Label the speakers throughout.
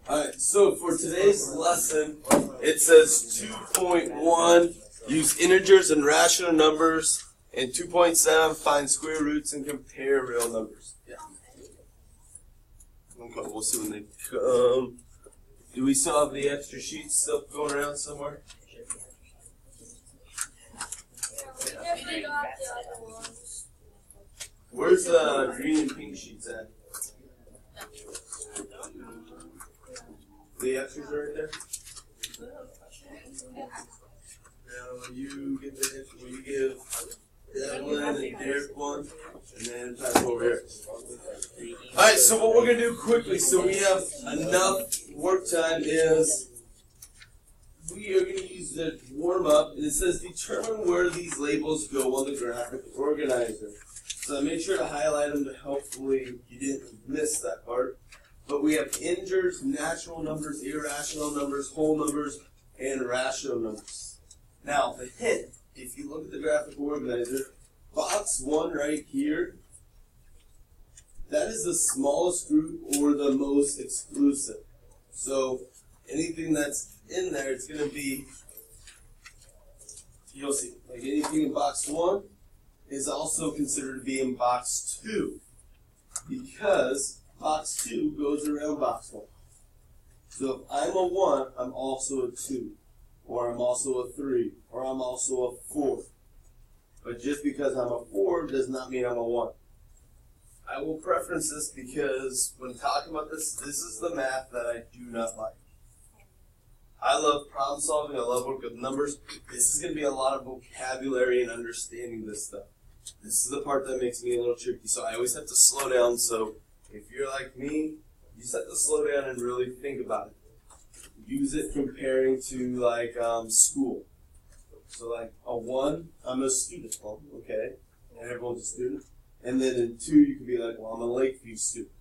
Speaker 1: Alright, so for today's lesson, it says 2.1, use integers and rational numbers, and 2.7, find square roots and compare real numbers. Yeah. Okay, we'll see when they come. Do we still have the extra sheets still going around somewhere? Where's the green and pink sheets at? The extras are right there. Now you get the will you give Evelyn and Derek one, and then pass over here. All right. So what we're gonna do quickly, so we have enough work time, is we are gonna use the warm up, and it says determine where these labels go on the graphic organizer. So I made sure to highlight them to hopefully you didn't miss that part. But we have integers, natural numbers, irrational numbers, whole numbers, and rational numbers. Now, the hint, if you look at the graphic organizer, box 1 right here, that is the smallest group or the most exclusive. So anything that's in there, it's going to be, you'll see, like anything in box 1 is also considered to be in box 2, because box 2 goes around box 1. So if I'm a 1, I'm also a 2. Or I'm also a 3. Or I'm also a 4. But just because I'm a 4 does not mean I'm a 1. I will preference this because when talking about this, this is the math that I do not like. I love problem solving. I love working with numbers. This is going to be a lot of vocabulary and understanding this stuff. This is the part that makes me a little tricky. So I always have to slow down. So if you're like me, you just have to slow down and really think about it. Use it comparing to like school. So like a 1, I'm a student. Well, okay, and everyone's a student. And then in 2, you could be like, well, I'm a Lakeview student.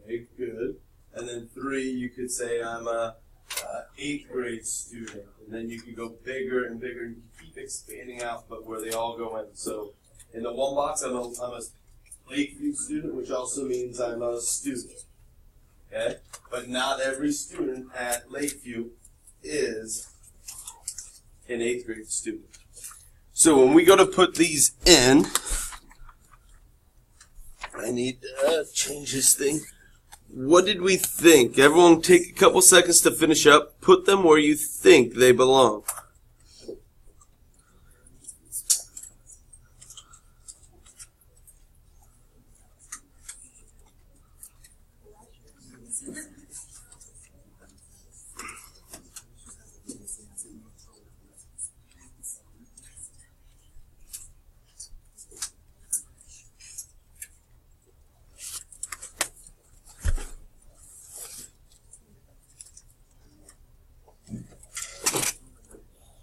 Speaker 1: Okay, good. And then 3, you could say I'm a 8th grade student. And then you could go bigger and bigger and keep expanding out, but where they all go in. So in the 1 box, I'm a Lakeview student, which also means I'm a student. Okay? But not every student at Lakeview is an 8th grade student. So when we go to put these in, I need to change this thing. What did we think? Everyone take a couple seconds to finish up. Put them where you think they belong.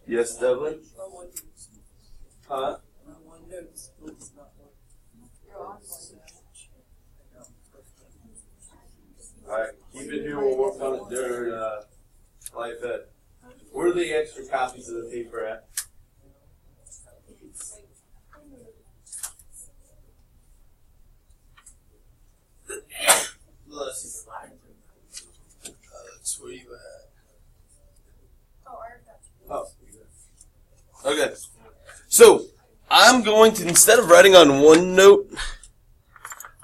Speaker 1: Yes, Devlin? Huh? Alright, keep it here. We'll work on it during life ed. Where are the extra copies of the paper at? Bless you. That's where you at. Oh. Okay. So, I'm going to, instead of writing on one note,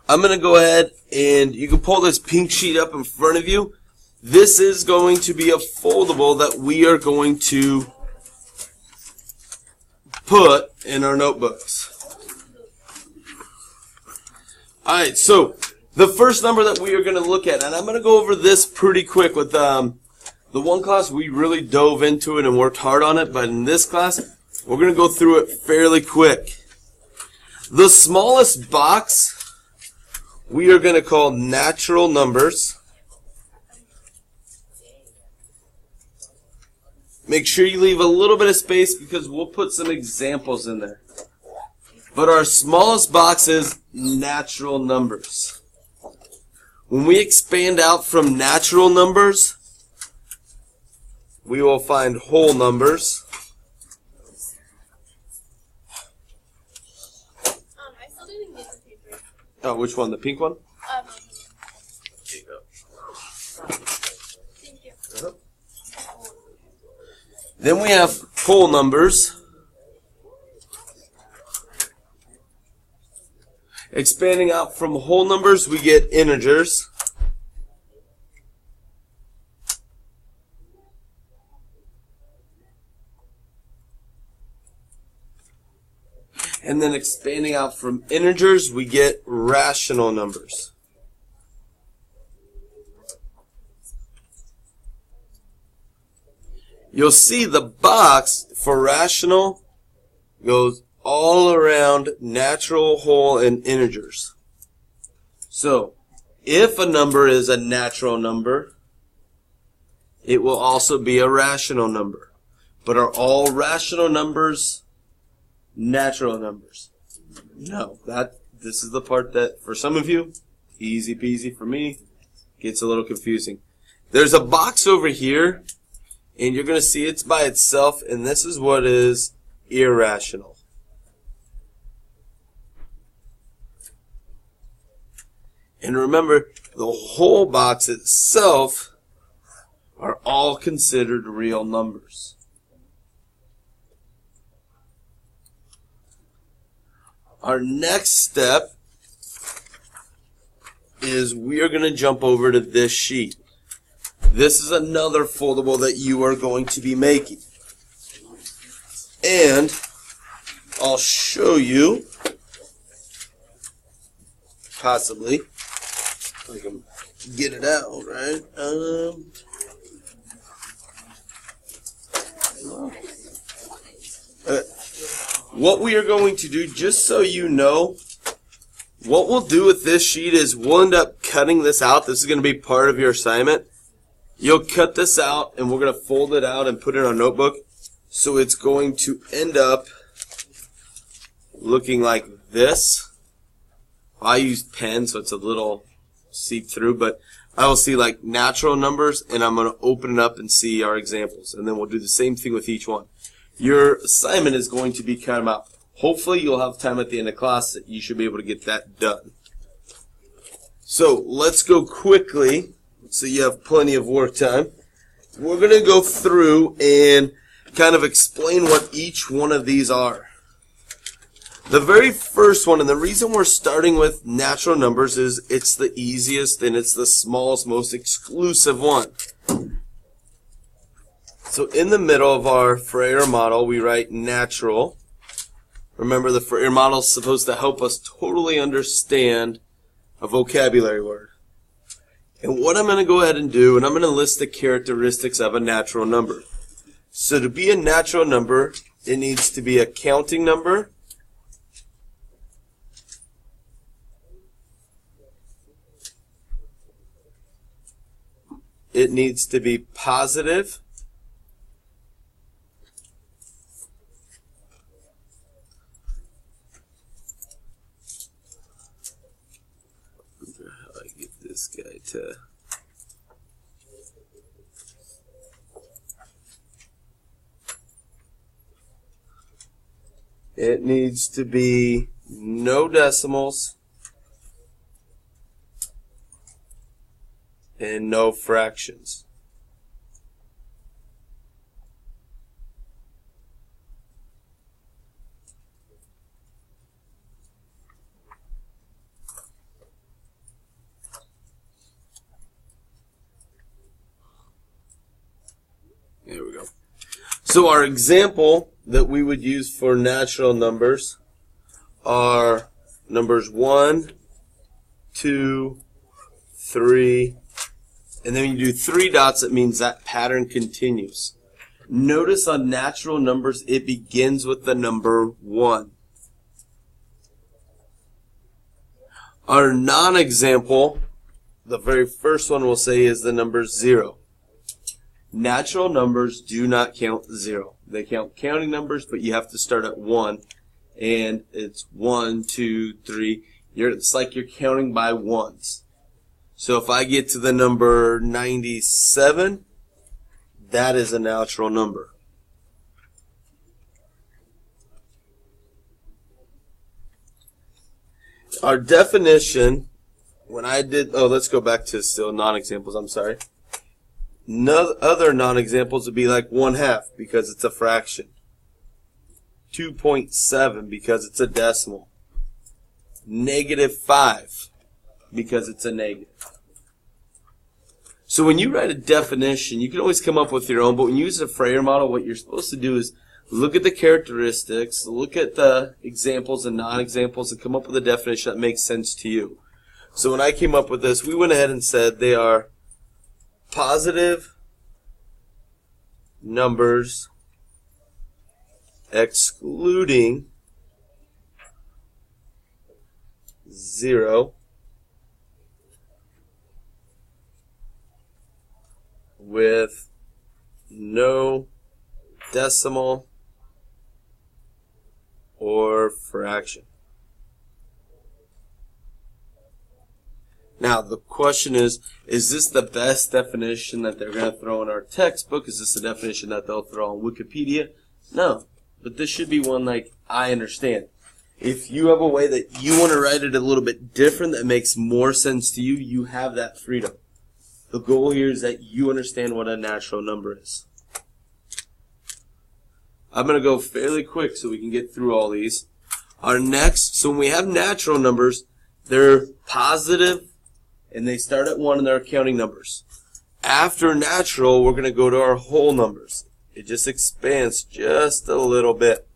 Speaker 1: I'm going to go ahead and you can pull this pink sheet up in front of you. This is going to be a foldable that we are going to put in our notebooks. Alright, so the first number that we are going to look at, and I'm going to go over this pretty quick with the one class we really dove into it and worked hard on it, but in this class, we're going to go through it fairly quick. The smallest box we are going to call natural numbers. Make sure you leave a little bit of space because we'll put some examples in there. But our smallest box is natural numbers. When we expand out from natural numbers, we will find whole numbers.
Speaker 2: I still didn't get the paper.
Speaker 1: Oh, which one? The pink one?
Speaker 2: Here you go.
Speaker 1: Then we have whole numbers. Expanding out from whole numbers, we get integers. And then expanding out from integers, we get rational numbers. You'll see the box for rational goes all around natural, whole, and integers. So, if a number is a natural number, it will also be a rational number. But are all rational numbers natural numbers? No. This is the part that, for some of you, easy peasy. For me, gets a little confusing. There's a box over here, and you're going to see it's by itself, and this is what is irrational. And remember, the whole box itself are all considered real numbers. Our next step is we are going to jump over to this sheet. This is another foldable that you are going to be making. And I'll show you, possibly, if I can get it out, right? What we are going to do, just so you know, what we'll do with this sheet is we'll end up cutting this out. This is going to be part of your assignment. You'll cut this out, and we're going to fold it out and put it in our notebook. So it's going to end up looking like this. I use pen, so it's a little seep through, but I will see like natural numbers, and I'm going to open it up and see our examples. And then we'll do the same thing with each one. Your assignment is going to be cut them out. Hopefully you'll have time at the end of class that you should be able to get that done. So let's go quickly so you have plenty of work time. We're going to go through and kind of explain what each one of these are. The very first one, and the reason we're starting with natural numbers is it's the easiest and it's the smallest, most exclusive one. So in the middle of our Freire model, we write natural. Remember, the Freire model is supposed to help us totally understand a vocabulary word. And what I'm going to go ahead and do, and I'm going to list the characteristics of a natural number. So to be a natural number, it needs to be a counting number. It needs to be positive. I get this guy to it needs to be no decimals and no fractions. There we go. So our example that we would use for natural numbers are numbers 1, 2, 3, and then when you do 3 dots, it means that pattern continues. Notice on natural numbers, it begins with the number 1. Our non-example, the very first one we'll say is the number 0. Natural numbers do not count 0. They count counting numbers, but you have to start at 1. And it's 1, 2, 3. It's like you're counting by ones. So if I get to the number 97, that is a natural number. Our definition, when I did, let's go back to still non-examples, I'm sorry. No, other non-examples would be like 1/2 because it's a fraction. 2.7 because it's a decimal. -5 because it's a negative. So when you write a definition, you can always come up with your own, but when you use a Freyer model, what you're supposed to do is look at the characteristics, look at the examples and non-examples, and come up with a definition that makes sense to you. So when I came up with this, we went ahead and said they are positive numbers excluding 0 with no decimal or fraction. Now the question is this the best definition that they're going to throw in our textbook? Is this the definition that they'll throw on Wikipedia? No, but this should be one like I understand. If you have a way that you want to write it a little bit different that makes more sense to you, you have that freedom. The goal here is that you understand what a natural number is. I'm going to go fairly quick so we can get through all these. So when we have natural numbers, they're positive and they start at 1 and they're counting numbers. After natural, we're going to go to our whole numbers. It just expands just a little bit.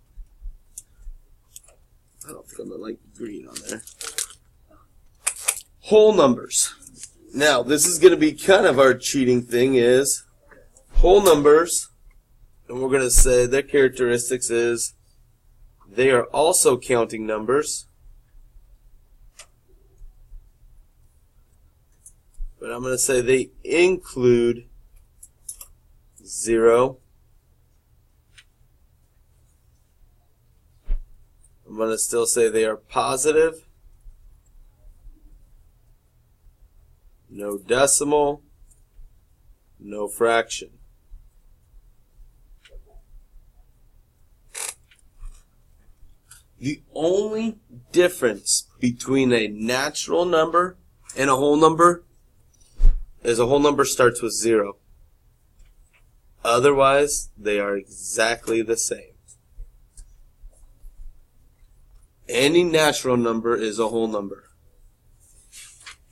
Speaker 1: I don't think I'm going to like green on there. Whole numbers. Now, this is going to be kind of our cheating thing is whole numbers, and we're going to say their characteristics is they are also counting numbers, but I'm going to say they include 0. I'm going to still say they are positive, no decimal, no fraction. The only difference between a natural number and a whole number is a whole number starts with 0. Otherwise, they are exactly the same. Any natural number is a whole number.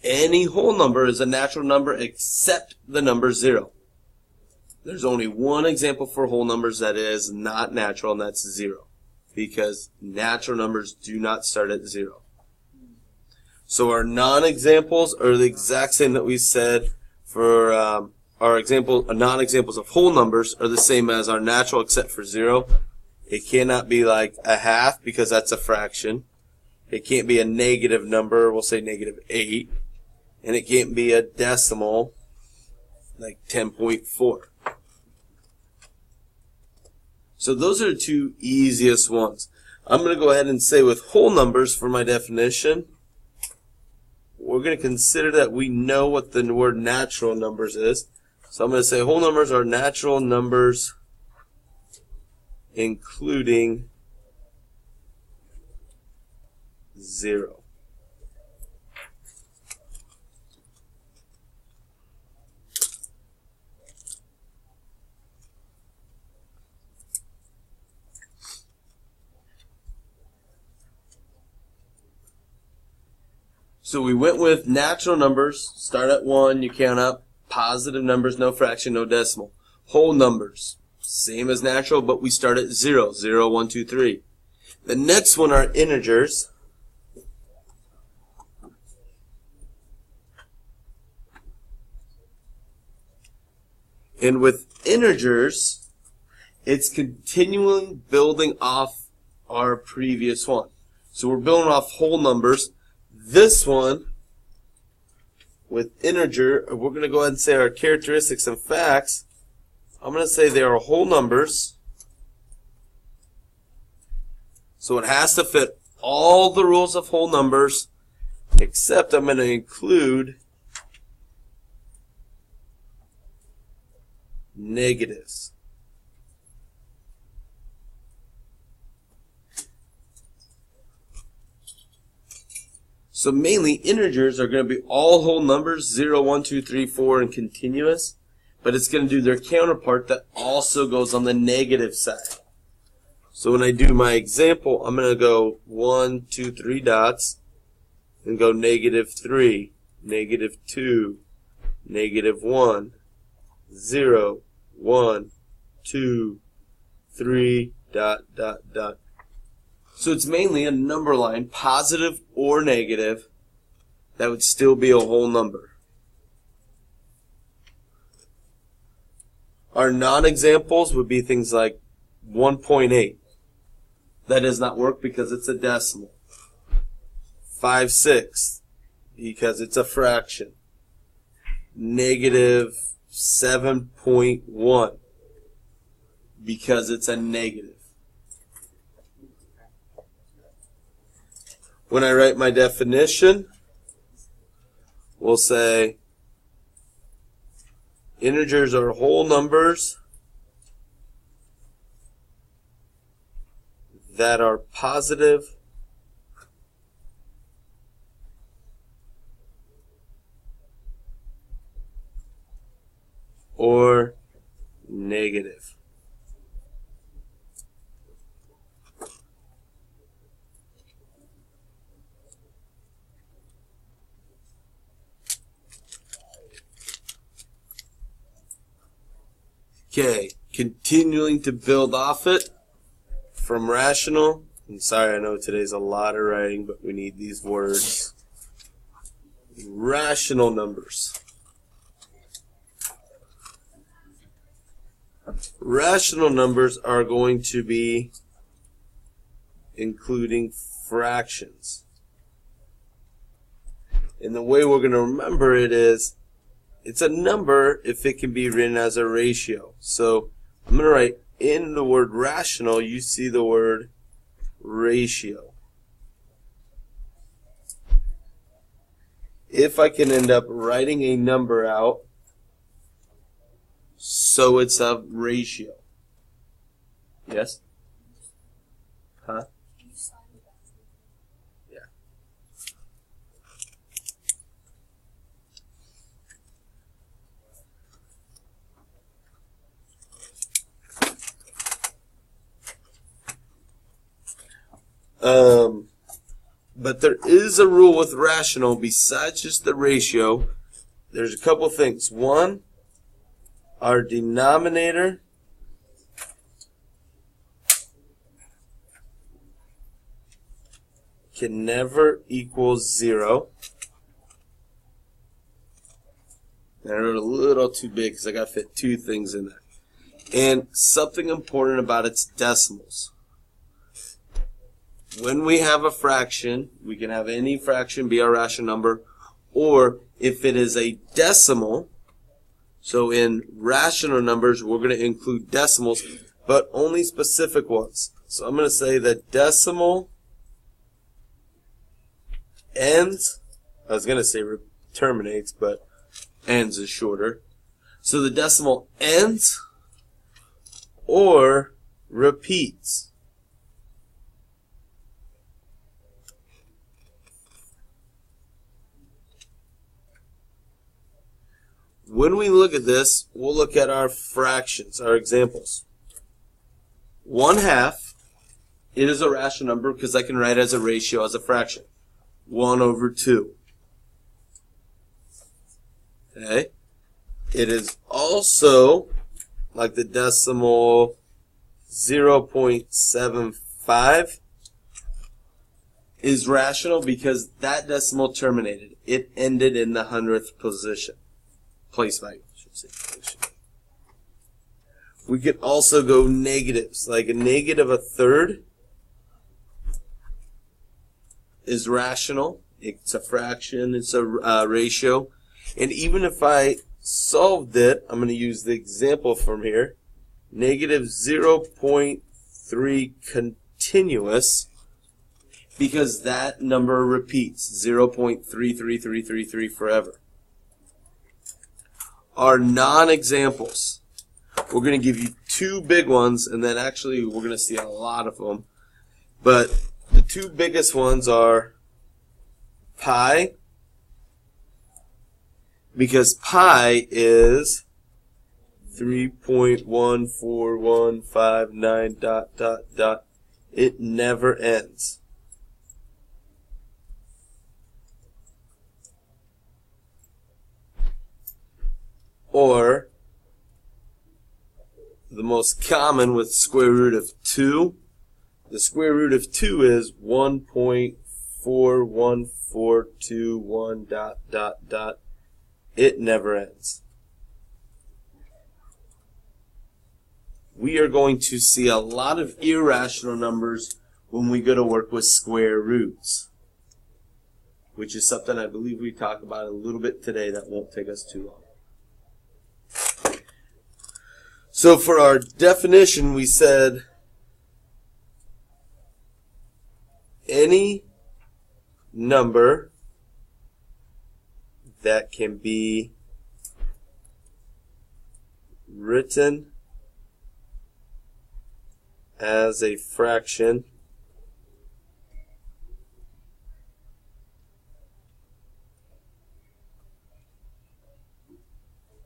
Speaker 1: Any whole number is a natural number except the number 0. There's only one example for whole numbers that is not natural, and that's 0. Because natural numbers do not start at 0. So our non-examples are the exact same that we said for our non-examples of whole numbers are the same as our natural except for 0. It cannot be like a half because that's a fraction. It can't be a negative number, we'll say -8. And it can't be a decimal, like 10.4. So those are the two easiest ones. I'm going to go ahead and say with whole numbers for my definition, we're going to consider that we know what the word natural numbers is. So I'm going to say whole numbers are natural numbers including 0. So we went with natural numbers, start at 1, you count up, positive numbers, no fraction, no decimal. Whole numbers, same as natural, but we start at 0, 0, 1, 2, 3. The next one are integers. And with integers, it's continually building off our previous one. So we're building off whole numbers. This one, with integer, we're going to go ahead and say our characteristics and facts. I'm going to say they are whole numbers. So it has to fit all the rules of whole numbers, except I'm going to include negatives. So mainly integers are going to be all whole numbers, 0, 1, 2, 3, 4, and continuous. but it's going to do their counterpart that also goes on the negative side. So when I do my example, I'm going to go 1, 2, 3 dots, and go -3, -2, -1, 0, 1, 2, 3, ... So it's mainly a number line, positive or negative, that would still be a whole number. Our non-examples would be things like 1.8. That does not work because it's a decimal. 5/6 because it's a fraction. -7.1 because it's a negative. When I write my definition, we'll say integers are whole numbers that are positive or negative. Okay, continuing to build off it from rational. I'm sorry, I know today's a lot of writing, but we need these words. Rational numbers. Rational numbers are going to be including fractions. And the way we're going to remember it is, it's a number if it can be written as a ratio. So I'm going to write in the word rational, you see the word ratio. If I can end up writing a number out so it's a ratio. Yes? Huh? Yeah. But there is a rule with rational besides just the ratio. There's a couple things. One, our denominator can never equal 0. And I wrote a little too big because I got to fit 2 things in there. And something important about its decimals. When we have a fraction, we can have any fraction be our rational number, or if it is a decimal, so in rational numbers we're going to include decimals, but only specific ones. So I'm going to say that decimal ends, I was going to say terminates, but ends is shorter. So the decimal ends or repeats. When we look at this, we'll look at our fractions, our examples. 1/2, it is a rational number because I can write it as a ratio, as a fraction. 1/2. Okay? It is also, like the decimal 0.75, is rational because that decimal terminated. It ended in the 100th position. Place value, I should say. We could also go negatives, like a -1/3 is rational. It's a fraction, it's a ratio. And even if I solved it, I'm going to use the example from here, -0.3 continuous, because that number repeats, 0.33333 forever. Our non-examples, we're going to give you 2 big ones, and then actually we're going to see a lot of them. But the 2 biggest ones are pi, because pi is 3.14159 dot dot dot. It never ends. Or the most common with square root of 2. The square root of 2 is 1.41421 dot dot dot. It never ends. We are going to see a lot of irrational numbers when we go to work with square roots, which is something I believe we talk about a little bit today that won't take us too long. So for our definition, we said any number that can be written as a fraction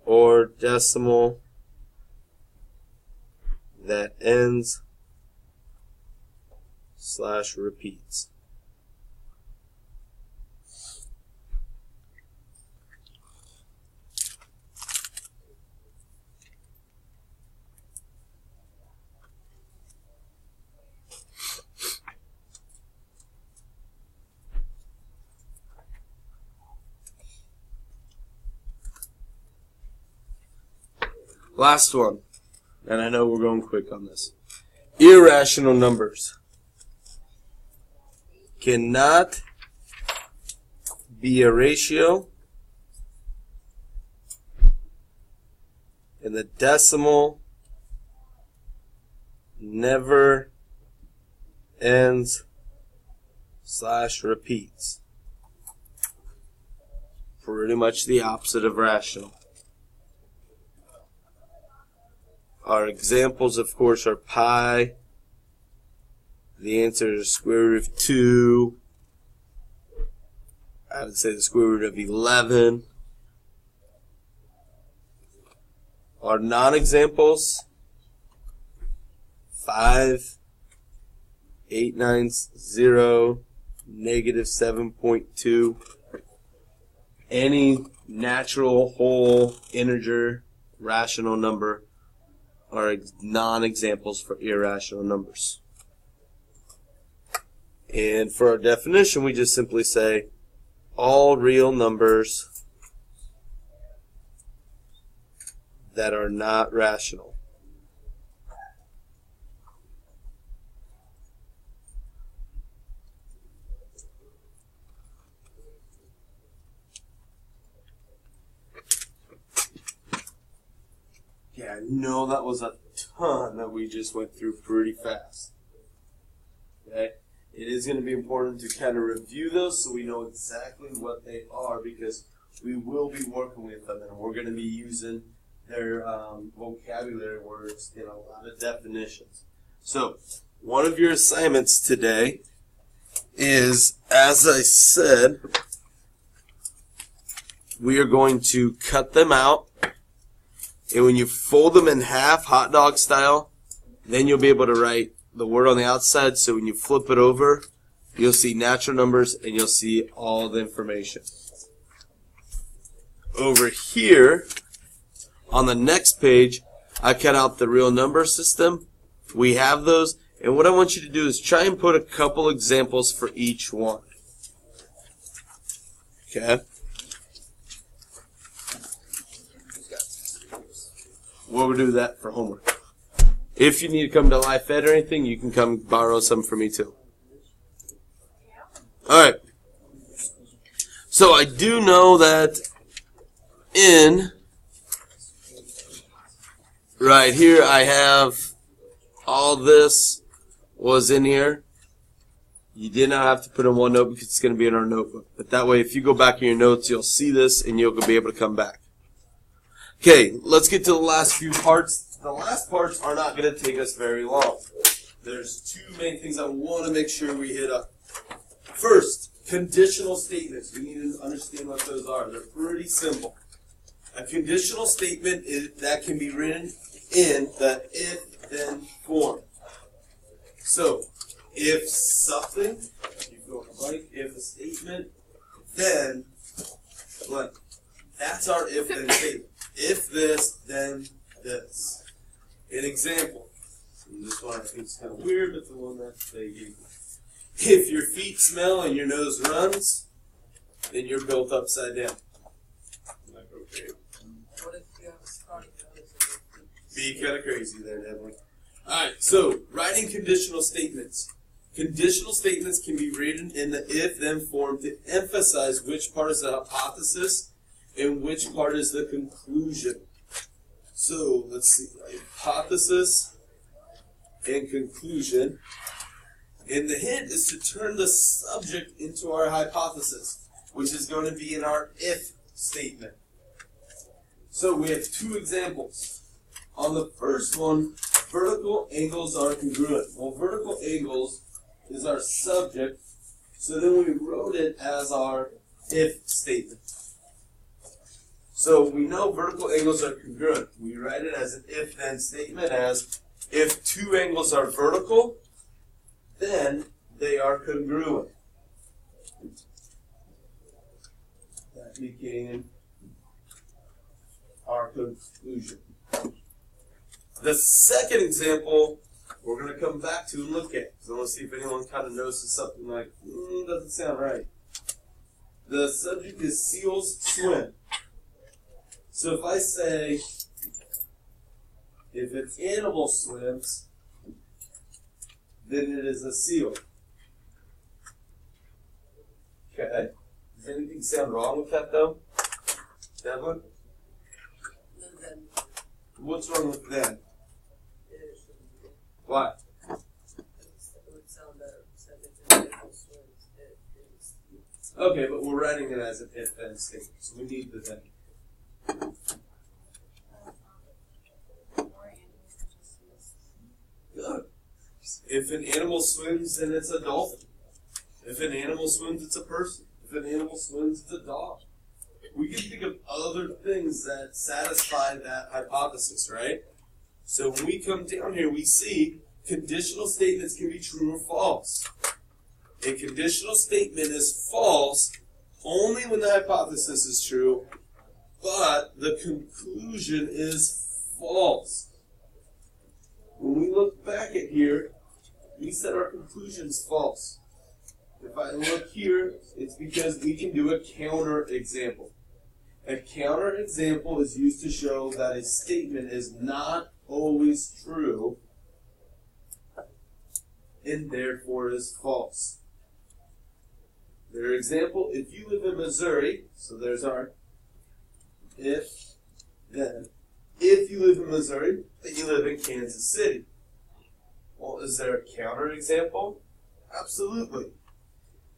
Speaker 1: or decimal that ends / repeats. Last one, and I know we're going quick on this. Irrational numbers cannot be a ratio, and the decimal never ends / repeats. Pretty much the opposite of rational. Our examples, of course, are pi. The answer is square root of 2. I would say the square root of 11. Our non-examples, 5, 890, -7.2. Any natural whole integer rational number are non-examples for irrational numbers. And for our definition, we just simply say all real numbers that are not rational. Yeah, I know that was a ton that we just went through pretty fast. Okay? It is going to be important to kind of review those so we know exactly what they are, because we will be working with them and we're going to be using their vocabulary words in a lot of definitions. So, one of your assignments today is, as I said, we are going to cut them out. And when you fold them in half, hot dog style, then you'll be able to write the word on the outside. So when you flip it over, you'll see natural numbers and you'll see all the information. Over here, on the next page, I cut out the real number system. We have those. And what I want you to do is try and put a couple examples for each one. Okay? We'll do that for homework. If you need to come to Life Ed or anything, you can come borrow some from me too. Alright. So I do know that in right here I have all this was in here. You did not have to put in one note because it's going to be in our notebook. But that way if you go back in your notes, you'll see this and you'll be able to come back. Okay, let's get to the last few parts. The last parts are not going to take us very long. There's two main things I want to make sure we hit up. First, conditional statements. We need to understand what those are. They're pretty simple. A conditional statement that can be written in the if-then form. So, if something, you go blank, if a statement, then blank. That's our if-then statement. If this, then this. An example. And this one I think is kind of weird, but the one that they gave me. If your feet smell and your nose runs, then you're built upside down. Like, okay.
Speaker 3: What if you have a scrawny nose and your feet?
Speaker 1: Be kind of crazy there, Devlin. Alright, so writing conditional statements. Conditional statements can be written in the if-then form to emphasize which part is the hypothesis and which part is the conclusion. So, let's see, hypothesis and conclusion. And the hint is to turn the subject into our hypothesis, which is going to be in our if statement. So we have two examples. On the first one, vertical angles are congruent. Well, vertical angles is our subject, so then we wrote it as our if statement. So we know vertical angles are congruent. We write it as an if-then statement as if two angles are vertical, then they are congruent. That became our conclusion. The second example we're going to come back to and look at, because I want to see if anyone kind of notices something like, doesn't sound right. The subject is seals swim. So if I say, if an animal swims, then it is a seal. Okay. Does anything sound wrong with that, though? Devlin?
Speaker 3: Then
Speaker 1: What's wrong with that?
Speaker 3: it shouldn't be.
Speaker 1: Why?
Speaker 3: It would sound better if an animal swims. It is.
Speaker 1: Okay, but we're writing it as an if-then statement, so we need the then. Good. If an animal swims, then it's a dolphin. If an animal swims, it's a person. If an animal swims, it's a dog. We can think of other things that satisfy that hypothesis, right? So when we come down here, we see conditional statements can be true or false. A conditional statement is false only when the hypothesis is true, but the conclusion is false. When we look back at here, we said our conclusion's false. If I look here, it's because we can do a counter example. A counter example is used to show that a statement is not always true and therefore is false. Their example, if you live in Missouri, so there's our if, then. If you live in Missouri, then you live in Kansas City. Well, is there a counter example? Absolutely.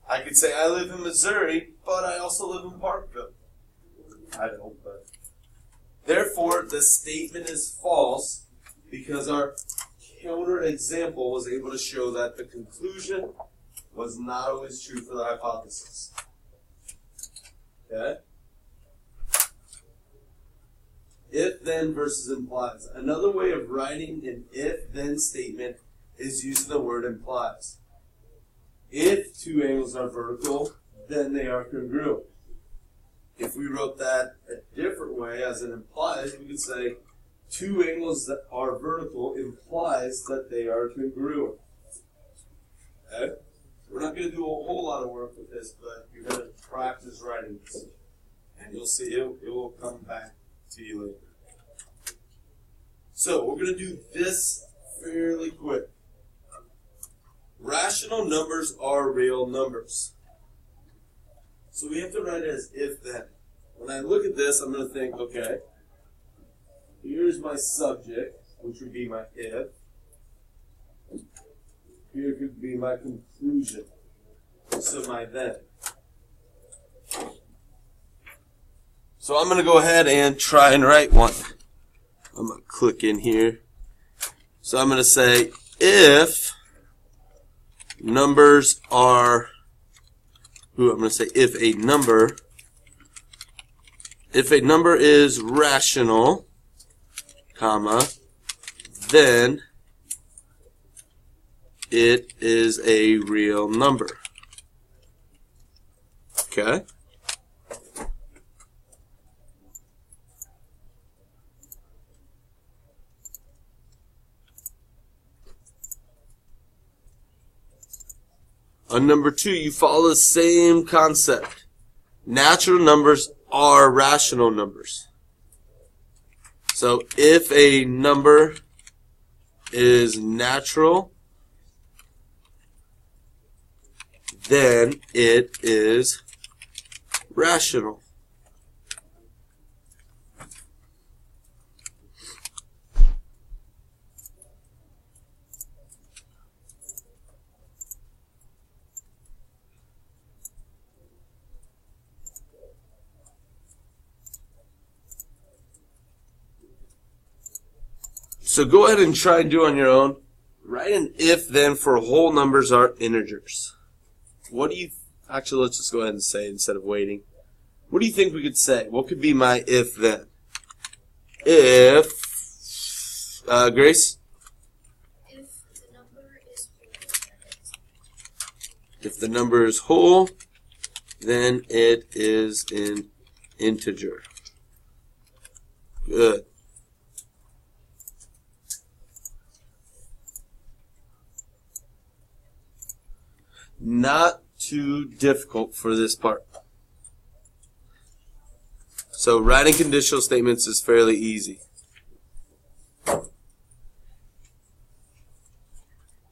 Speaker 1: I could say I live in Missouri, but I also live in Parkville. I don't, but. Therefore, the statement is false because our counter example was able to show that the conclusion was not always true for the hypothesis. Okay? If-then versus implies. Another way of writing an if-then statement is using the word implies. If two angles are vertical, then they are congruent. If we wrote that a different way, as it implies, we could say two angles that are vertical implies that they are congruent. Okay? We're not going to do a whole lot of work with this, but you're going to practice writing this. And you'll see it will come back to you later. So we're going to do this fairly quick. Rational numbers are real numbers. So we have to write it as if-then. When I look at this, I'm going to think, okay, here's my subject, which would be my if. Here could be my conclusion. So my then. So I'm going to go ahead and try and write one. I'm going to click in here. So I'm going to say if numbers are, I'm going to say if a number if a number is rational, comma, then it is a real number. Okay? On number 2, you follow the same concept. Natural numbers are rational numbers. So if a number is natural, then it is rational. So go ahead and try and do on your own. Write an if then for whole numbers are integers. What do you, actually let's just go ahead and say instead of waiting. What do you think we could say? What could be my if then? If, Grace?
Speaker 2: If the number is whole,
Speaker 1: If the number is whole, then it is an integer. Good. Not too difficult for this part. So writing conditional statements is fairly easy.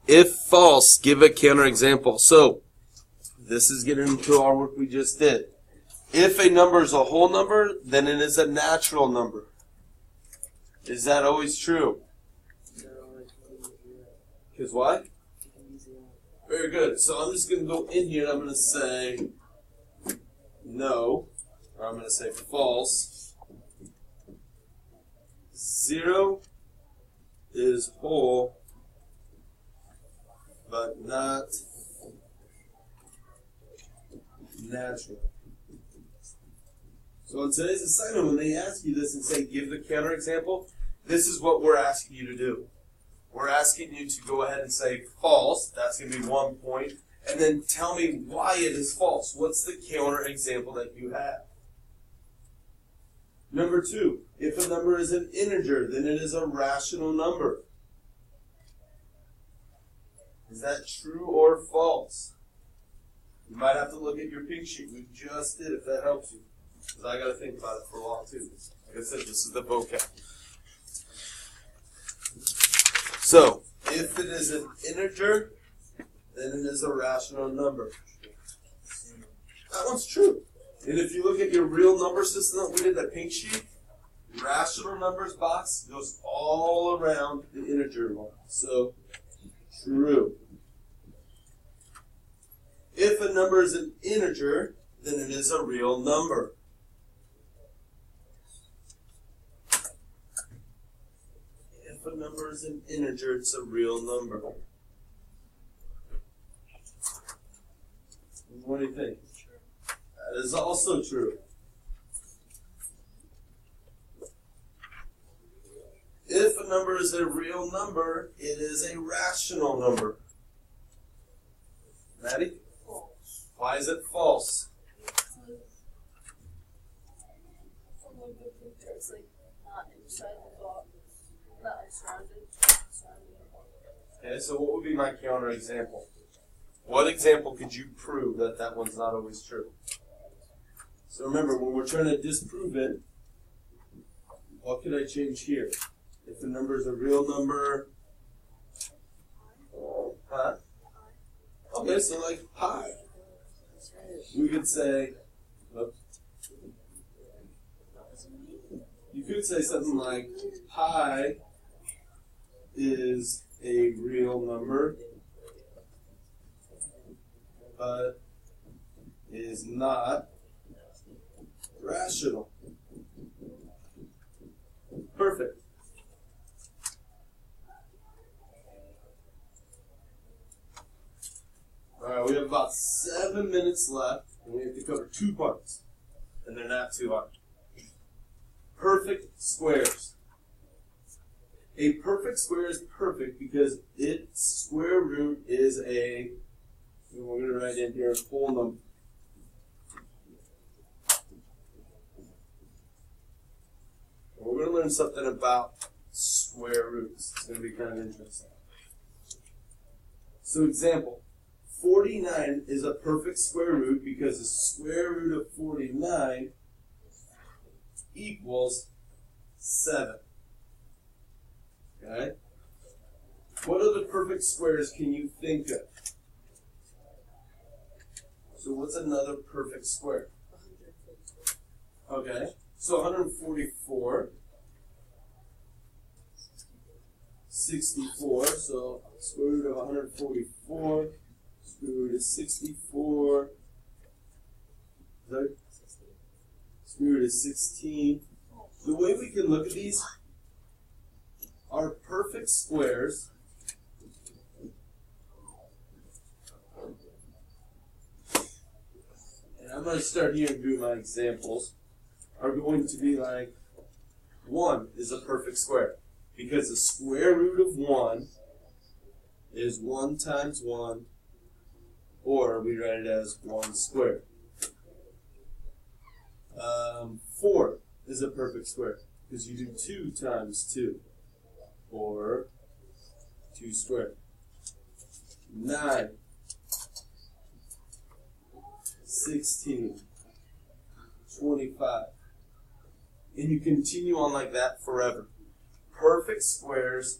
Speaker 1: If false, give a counterexample. So this is getting into our work we just did. If a number is a whole number, then it is a natural number. Is that always true? Because why? Very good. So I'm just going to go in here and I'm going to say no, or I'm going to say false. 0 is whole, but not natural. So in today's assignment, when they ask you this and say give the counterexample, this is what we're asking you to do. We're asking you to go ahead and say false. That's going to be 1 point. And then tell me why it is false. What's the counterexample that you have? Number 2, if a number is an integer, then it is a rational number. Is that true or false? You might have to look at your pink sheet we just did if that helps you. Because I got to think about it for a while too. Like I said, this is the vocab. So, if it is an integer, then it is a rational number. That one's true. And if you look at your real number system that we did, that pink sheet, rational numbers box goes all around the integer one. So, true. If a number is an integer, then it is a real number. If a number is an integer, it's a real number. What do you think? That is also true. If a number is a real number, it is a rational number. Maddie?
Speaker 3: False.
Speaker 1: Why is it false?
Speaker 2: It's like not inside the box, not surrounded.
Speaker 1: Okay, so what would be my counter example? What example could you prove that that one's not always true? So remember, when we're trying to disprove it, what could I change here? If the number is a real number, huh? Okay, so like pi. We could say, oops. You could say something like pi is a real number, but is not rational. Perfect. Alright, we have about 7 minutes left, and we have to cover 2 parts. And they're not too hard. Perfect squares. A perfect square is perfect because its square root is a, and we're going to write in here, whole number. We're going to learn something about square roots. It's going to be kind of interesting. So example, 49 is a perfect square root because the square root of 49 equals 7. Okay? What other perfect squares can you think of? So what's another perfect square? Okay, so 144, 64, so square root of 144, square root of 64, square root of 16. The way we can look at these are perfect squares and I'm going to start here and do my examples, are going to be like 1 is a perfect square because the square root of 1 is 1 times 1, or we write it as 1 squared. 4 is a perfect square because you do 2 times 2, or 2 squared. 9, 16, 25. And you continue on like that forever. Perfect squares,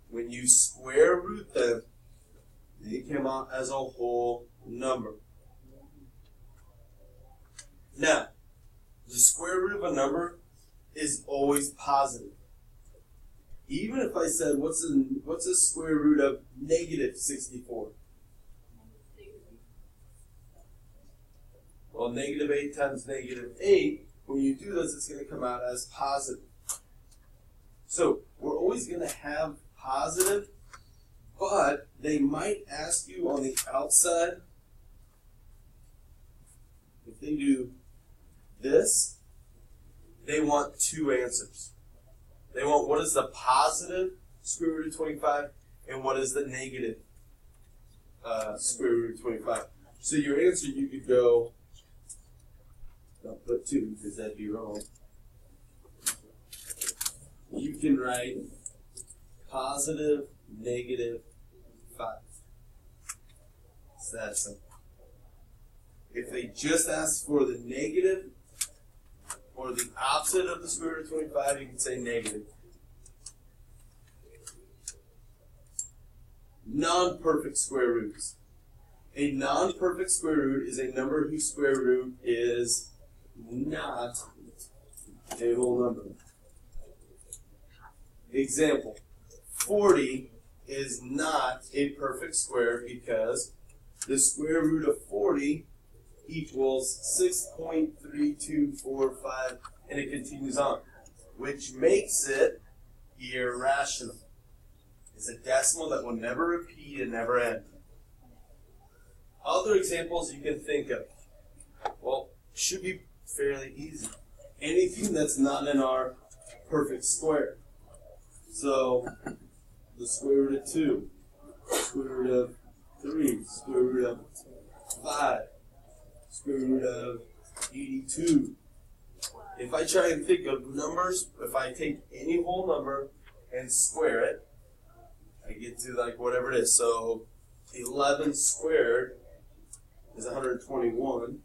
Speaker 1: when you square root them, they come out as a whole number. Now, the square root of a number is always positive. Even if I said, what's the square root of negative 64? Well, negative 8 times negative 8, when you do this, it's going to come out as positive. So, we're always going to have positive, but they might ask you on the outside, if they do this, they want 2 answers. They want what is the positive square root of 25 and what is the negative square root of 25. So your answer, you could go, don't put 2 because that'd be wrong. You can write positive, negative 5. It's that simple. If they just ask for the negative or the opposite of the square root of 25, you can say negative. Non-perfect square roots. A non-perfect square root is a number whose square root is not a whole number. Example, 40 is not a perfect square because the square root of 40 equals 6.3245, and it continues on, which makes it irrational. It's a decimal that will never repeat and never end. Other examples you can think of, well, should be fairly easy. Anything that's not in our perfect square. So, the square root of 2, square root of 3, square root of 5, square root of 82. If I try and think of numbers, if I take any whole number and square it, I get to like whatever it is. So 11 squared is 121.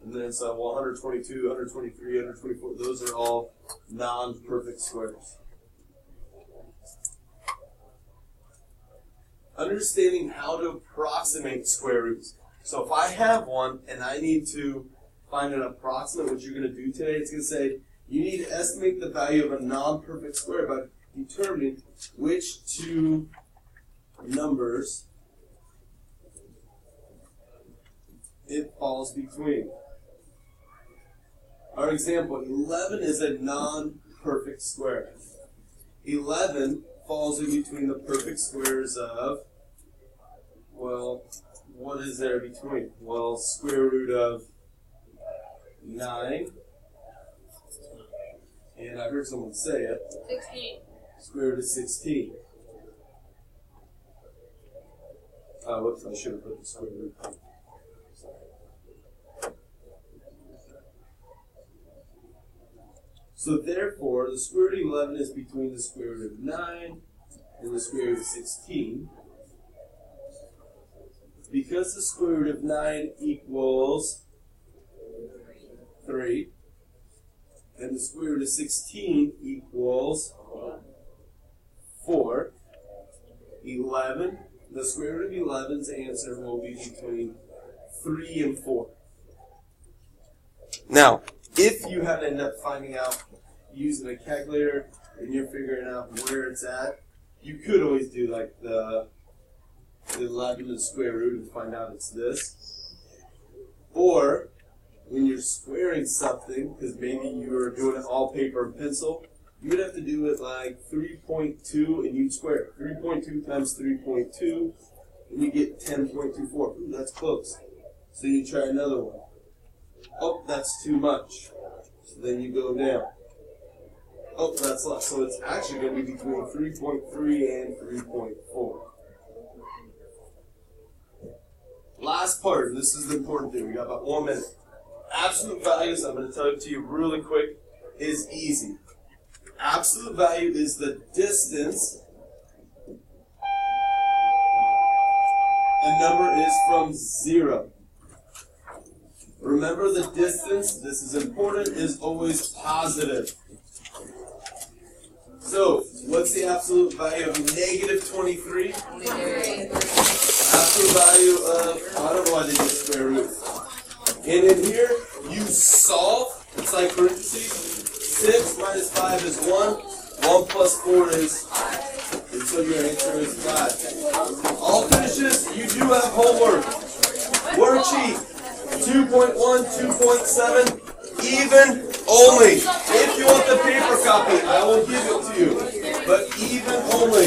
Speaker 1: And then so 122, 123, 124, those are all non-perfect squares. Understanding how to approximate square roots. So if I have one and I need to find an approximate, what you're going to do today, it's going to say you need to estimate the value of a non-perfect square by determining which 2 numbers it falls between. Our example, 11 is a non-perfect square. 11 falls in between the perfect squares of, well, what is there between? Well, square root of 9, And I heard someone say it.
Speaker 2: 16.
Speaker 1: Square root of 16. Whoops, I should have put the square root. So therefore, the square root of 11 is between the square root of 9 and the square root of 16. Because the square root of 9 equals 3, and the square root of 16 equals 4, 11, the square root of 11's answer will be between 3 and 4. Now, if you had to end up finding out using a calculator and you're figuring out where it's at, you could always do like the 11 to the square root and find out it's this. Or when you're squaring something, because maybe you're doing it all paper and pencil, you would have to do it like 3.2 and you'd square it. 3.2 times 3.2 and you get 10.24. Ooh, that's close. So you try another one. Oh, that's too much. So then you go down. Oh, that's less. So it's actually going to be between 3.3 and 3.4. Last part, this is the important thing. We got about 1 minute. Absolute values, I'm going to tell it to you really quick, is easy. Absolute value is the distance a number is from 0. Remember, the distance, this is important, is always positive. So, what's the absolute value of negative 23? Absolute value of, I don't know why they did square root. And in here, you solve, it's like parentheses, 6 minus 5 is 1, 1 plus 4 is, and so your answer is 5. All finishes, you do have homework. Worksheet 2.1, 2.7, even only. If you want the paper copy, I will give it to you, but even only.